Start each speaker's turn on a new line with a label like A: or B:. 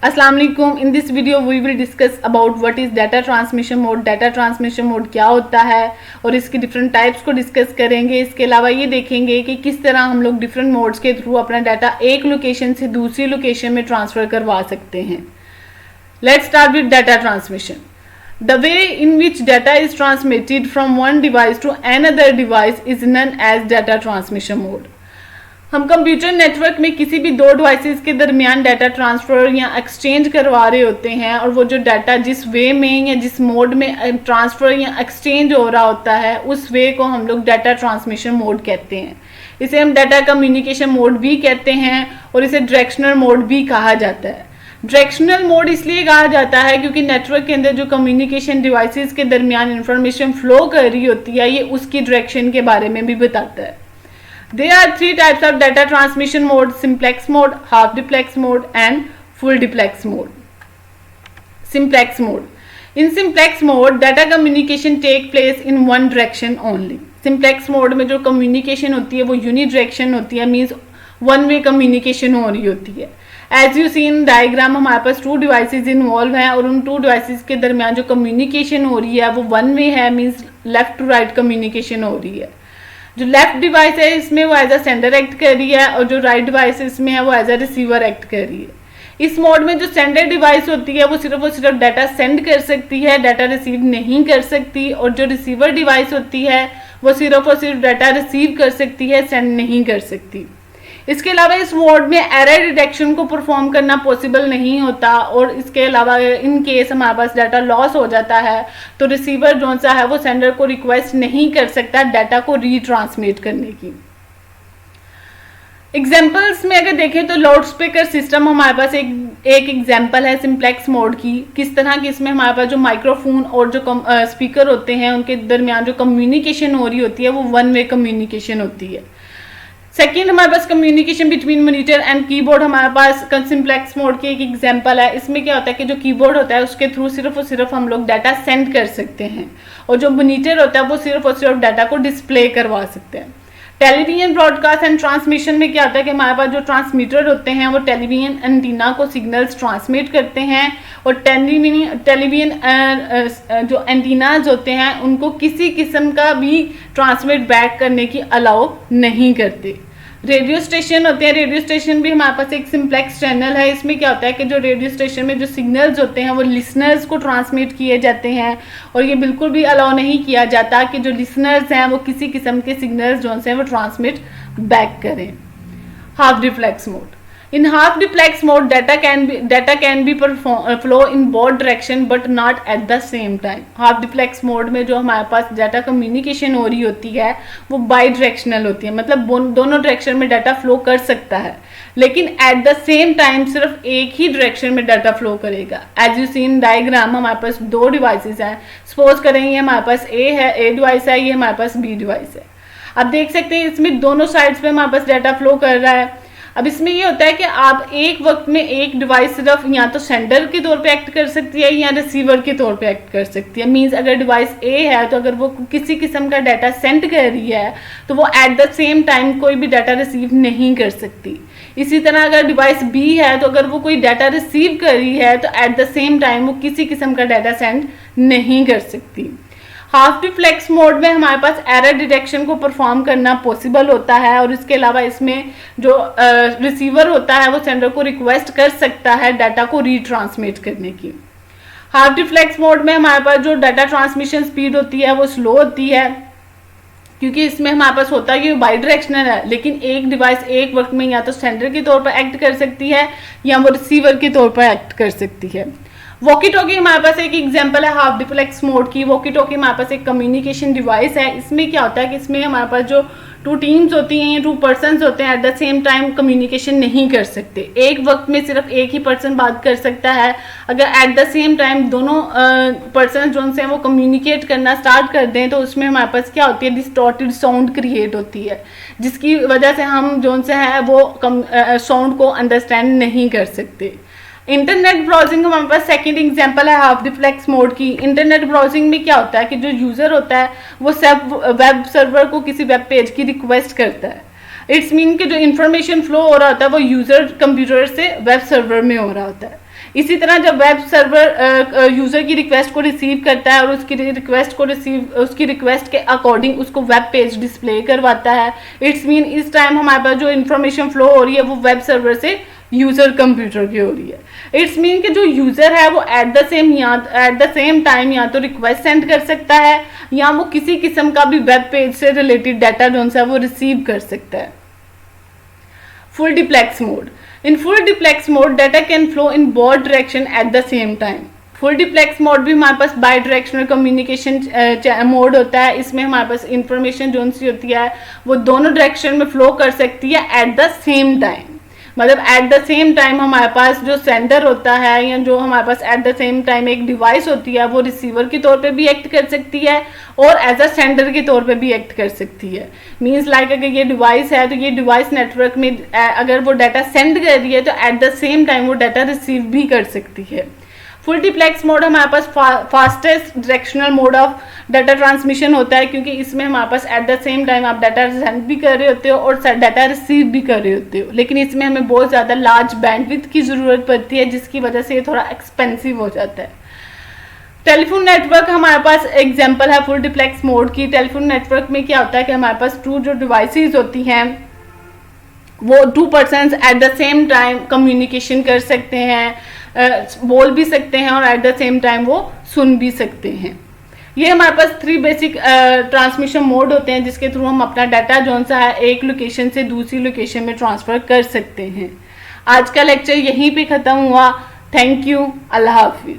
A: अस्सलाम वालेकुम। In this video we will discuss about what is data transmission mode. Data transmission mode क्या होता है और इसकी डिफरेंट टाइप्स को डिस्कस करेंगे। इसके अलावा ये देखेंगे कि किस तरह हम लोग डिफरेंट मोड्स के थ्रू अपना डाटा एक लोकेशन से दूसरी लोकेशन में ट्रांसफर करवा सकते हैं। Let's start with data transmission. The way in which data is transmitted from one device to another device is known as data transmission mode. हम कंप्यूटर नेटवर्क में किसी भी दो डिवाइसेस के दरमियान डाटा ट्रांसफ़र या एक्सचेंज करवा रहे होते हैं और वो जो डाटा जिस वे में या जिस मोड में ट्रांसफ़र या एक्सचेंज हो रहा होता है उस वे को हम लोग डाटा ट्रांसमिशन मोड कहते हैं। इसे हम डाटा कम्युनिकेशन मोड भी कहते हैं और इसे डायरेक्शनल मोड भी कहा जाता है। डायरेक्शनल मोड इसलिए कहा जाता है क्योंकि नेटवर्क के अंदर जो कम्युनिकेशन डिवाइसेस के दरमियान इंफॉर्मेशन फ्लो कर रही होती है ये उसकी डायरेक्शन के बारे में भी बताता है। There are three types of data transmission mode: simplex mode, half duplex mode and full duplex mode. Simplex mode. In simplex mode, data communication take place in one direction only. Simplex mode में जो communication होती है वो unidirection होती है, means one way communication हो रही होती है। As you see in diagram हमारे पास two devices involve हैं और उन two devices के दरमियान जो communication हो रही है वो one way है, means left to right communication हो रही है। जो लेफ्ट डिवाइस है इसमें वो एज अ सेंडर एक्ट कर रही है और जो राइट डिवाइस इसमें है वो एज अ रिसीवर एक्ट कर रही है। इस मोड में जो सेंडर डिवाइस होती है वो सिर्फ डाटा सेंड कर सकती है, डाटा रिसीव नहीं कर सकती, और जो रिसीवर डिवाइस होती है वो सिर्फ और सिर्फ डाटा रिसीव कर सकती है, सेंड नहीं कर सकती। इसके अलावा इस मोड में एरर डिटेक्शन को परफॉर्म करना पॉसिबल नहीं होता और इसके अलावा इन केस हमारे पास डाटा लॉस हो जाता है तो रिसीवर जो सा है वो सेंडर को रिक्वेस्ट नहीं कर सकता डाटा को रीट्रांसमिट करने की। एग्जाम्पल्स में अगर देखें तो लाउड स्पीकर सिस्टम हमारे पास एक एग्जाम्पल है सिंप्लेक्स मोड की। किस तरह की इसमें हमारे पास जो माइक्रोफोन और जो स्पीकर होते हैं उनके दरमियान जो कम्युनिकेशन हो रही होती है वो वन वे कम्युनिकेशन होती है। सेकेंड हमारे पास communication between monitor and keyboard हमारे पास सिंप्लेक्स मोड की एक एग्जांपल है। इसमें क्या होता है कि जो कीबोर्ड होता है उसके थ्रू सिर्फ और सिर्फ हम लोग डाटा सेंड कर सकते हैं और जो मॉनिटर होता है वो सिर्फ और सिर्फ डाटा को डिस्प्ले करवा सकते हैं। टेलीविजन ब्रॉडकास्ट एंड ट्रांसमिशन में क्या होता है कि हमारे पास जो ट्रांसमीटर होते हैं वो टेलीविजन एंटीना को सिग्नल्स ट्रांसमिट करते हैं और टेलीविजन जो एंटीनाज होते हैं उनको किसी किस्म का भी ट्रांसमिट बैक करने की अलाउ नहीं करते। रेडियो स्टेशन होते हैं, रेडियो स्टेशन भी हमारे पास एक सिंप्लेक्स चैनल है। इसमें क्या होता है कि जो रेडियो स्टेशन में जो सिग्नल्स होते हैं वो लिसनर्स को ट्रांसमिट किए जाते हैं और ये बिल्कुल भी अलाउ नहीं किया जाता कि जो लिसनर्स हैं वो किसी किस्म के सिग्नल्स जो हैं वो ट्रांसमिट बैक करें। Half duplex mode. In half duplex mode, data can be flow in both direction but not at the same time. Half duplex mode में जो हमारे पास डाटा कम्युनिकेशन हो रही होती है वो बाई डायरेक्शनल होती है, मतलब दोनों डायरेक्शन में डाटा फ्लो कर सकता है लेकिन एट द सेम टाइम सिर्फ एक ही डायरेक्शन में डाटा फ्लो करेगा। एज यू सीन डायग्राम हमारे पास दो डिवाइसेस हैं। सपोज करें ये हमारे पास ए डिवाइस है, ये हमारे पास बी डिवाइस है। अब देख सकते हैं इसमें दोनों साइड्स पे हमारे पास डाटा फ्लो कर रहा है। अब इसमें ये होता है कि आप एक वक्त में एक डिवाइस सिर्फ या तो सेंडर के तौर पे एक्ट कर सकती है या रिसीवर के तौर पे एक्ट कर सकती है। मींस अगर डिवाइस ए है तो अगर वो किसी किस्म का डाटा सेंड कर रही है तो वो एट द सेम टाइम कोई भी डाटा रिसीव नहीं कर सकती। इसी तरह अगर डिवाइस बी है तो अगर वो कोई डाटा रिसीव कर रही है तो एट द सेम टाइम वो किसी किस्म का डाटा सेंड नहीं कर सकती। हाफ डिफ्लेक्स मोड में हमारे पास एरर डिटेक्शन को परफॉर्म करना पॉसिबल होता है और इसके अलावा इसमें जो रिसीवर होता है वो सेंडर को रिक्वेस्ट कर सकता है डाटा को रीट्रांसमिट करने की। हाफ डिफ्लेक्स मोड में हमारे पास जो डाटा ट्रांसमिशन स्पीड होती है वो स्लो होती है क्योंकि इसमें हमारे पास होता है कि बाई डायरेक्शनल है, लेकिन एक डिवाइस एक वक्त में या तो सेंडर के तौर पर एक्ट कर सकती है या वो रिसीवर के तौर पर एक्ट कर सकती है। वॉकी टॉकी हमारे पास एक एग्जांपल है हाफ डिफ्लेक्स मोड की। वॉकी टॉकी हमारे पास एक कम्युनिकेशन डिवाइस है। इसमें क्या होता है कि इसमें हमारे पास जो टू टीम्स होती हैं, टू पर्सन्स होते हैं, eight the same time communication नहीं कर सकते। एक वक्त में सिर्फ एक ही पर्सन बात कर सकता है। अगर एट द सेम टाइम दोनों पर्सन जो हैं वो कम्युनिकेट करना स्टार्ट कर दें तो उसमें हमारे पास क्या होती है, डिस्टॉर्टेड साउंड क्रिएट होती है जिसकी वजह से हम जो से है वो साउंड को अंडरस्टैंड नहीं कर सकते। इंटरनेट ब्राउजिंग हमारे पास सेकंड एग्जांपल है हाफ डिफ्लेक्स मोड की। इंटरनेट ब्राउजिंग में क्या होता है कि जो यूज़र होता है वो वेब सर्वर को किसी वेब पेज की रिक्वेस्ट करता है। इट्स मीन कि जो इन्फॉर्मेशन फ्लो हो रहा होता है वो यूज़र कंप्यूटर से वेब सर्वर में हो रहा होता है। इसी तरह जब वेब सर्वर यूजर की रिक्वेस्ट को रिसीव करता है और उसकी रिक्वेस्ट के अकॉर्डिंग उसको वेब पेज डिस्प्ले करवाता है, इट्स मीन इस टाइम हमारे पास जो इन्फॉर्मेशन फ्लो हो रही है वो वेब सर्वर से यूजर कंप्यूटर की हो रही है। इट्स मीन कि जो यूजर है वो एट द सेम टाइम या तो रिक्वेस्ट सेंड कर सकता है या वो किसी किस्म का भी वेब पेज से रिलेटेड डाटा जो है वो रिसीव कर सकता है। Full duplex mode, in full duplex mode data can flow in both direction at the same time. Full duplex mode भी हमारे पास बाई डायरेक्शनल कम्युनिकेशन मोड होता है। इसमें हमारे पास इंफॉर्मेशन जो सी होती है वो दोनों डायरेक्शन में फ्लो कर सकती है एट द सेम टाइम। मतलब एट द सेम टाइम हमारे पास जो सेंडर होता है या जो हमारे पास एट द सेम टाइम एक डिवाइस होती है वो रिसीवर के तौर पे भी एक्ट कर सकती है और एज अ सेंडर के तौर पे भी एक्ट कर सकती है। मींस लाइक अगर ये डिवाइस है तो ये डिवाइस नेटवर्क में अगर वो डाटा सेंड कर रही है तो एट द सेम टाइम वो डाटा रिसीव भी कर सकती है। फुल डिप्लेक्स मोड हमारे पास fastest directional mode of data transmission होता है, क्योंकि इसमें हमारे पास एट द सेम टाइम आप डाटा सेंड भी कर रहे होते हो और डाटा रिसीव भी कर रहे होते हो, लेकिन इसमें हमें बहुत ज़्यादा लार्ज बैंडविड्थ की ज़रूरत पड़ती है जिसकी वजह से ये थोड़ा एक्सपेंसिव हो जाता है। टेलीफोन नेटवर्क हमारे पास एग्जाम्पल है फुल डिप्लेक्स मोड की। टेलीफोन नेटवर्क में क्या होता है कि हमारे पास टू जो डिवाइसेस होती हैं वो to persons eight the same time communication कर सकते हैं, बोल भी सकते हैं और एट द सेम टाइम वो सुन भी सकते हैं। ये हमारे पास 3 बेसिक ट्रांसमिशन मोड होते हैं जिसके थ्रू हम अपना डाटा जो सा है एक लोकेशन से दूसरी लोकेशन में ट्रांसफ़र कर सकते हैं। आज का लेक्चर यहीं पे ख़त्म हुआ। थैंक यू, अल्लाह हाफिज़।